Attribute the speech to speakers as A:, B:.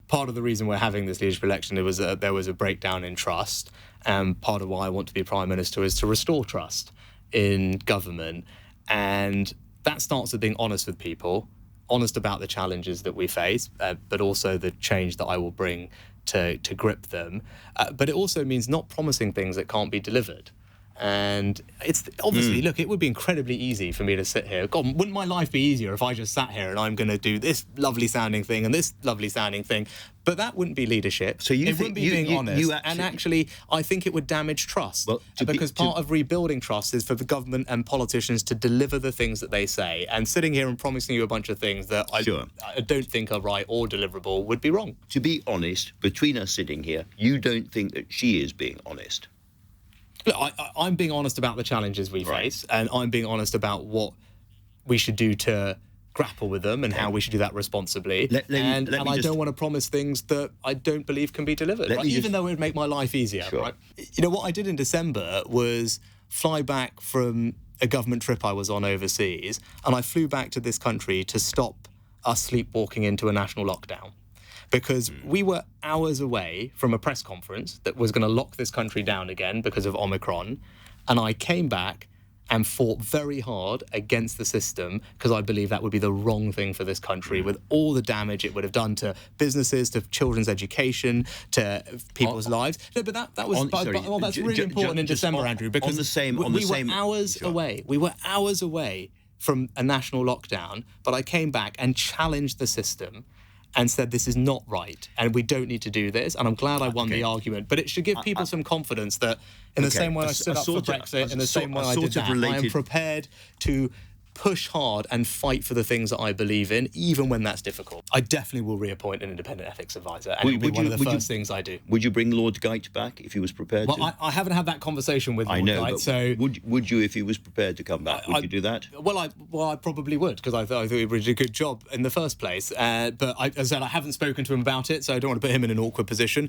A: part of the reason we're having this leadership election, there was a breakdown in trust. And part of why I want to be Prime Minister is to restore trust in government. And that starts with being honest with people, honest about the challenges that we face, but also the change that I will bring to grip them. But it also means not promising things that can't be delivered. And it's obviously, look, it would be incredibly easy for me to sit here. God, wouldn't my life be easier if I just sat here and I'm going to do this lovely sounding thing and this lovely sounding thing? But that wouldn't be leadership.
B: So it
A: wouldn't be being honest. And actually, I think it would damage trust. Because part of rebuilding trust is for the government and politicians to deliver the things that they say. And sitting here and promising you a bunch of things that I don't think are right or deliverable would be wrong.
B: To be honest, between us sitting here, you don't think that she is being honest?
A: Look, I'm being honest about the challenges we face, and I'm being honest about what we should do to grapple with them and how we should do that responsibly. And I don't want to promise things that I don't believe can be delivered, even though it would make my life easier. Right? You know, what I did in December was fly back from a government trip I was on overseas, and I flew back to this country to stop us sleepwalking into a national lockdown. Because we were hours away from a press conference that was going to lock this country down again because of Omicron. And I came back and fought very hard against the system because I believe that would be the wrong thing for this country with all the damage it would have done to businesses, to children's education, to people's lives. No, but that's really important in December, Andrew, because we were hours away. We were hours away from a national lockdown, but I came back and challenged the system and said this is not right and we don't need to do this, and I'm glad I won the argument. But it should give people some confidence that in the same way I stood up for Brexit, in the same way I did that, I am prepared to push hard and fight for the things that I believe in, even when that's difficult. I definitely will reappoint an independent ethics advisor, and it'll be one of the first things I do.
B: Would you bring Lord Geit back if he was prepared to?
A: I haven't had that conversation with Lord Geit, so...
B: Would you, if he was prepared to come back, would you do that?
A: Well, I probably would, because I thought he did a good job in the first place. But as I said, I haven't spoken to him about it, so I don't want to put him in an awkward position.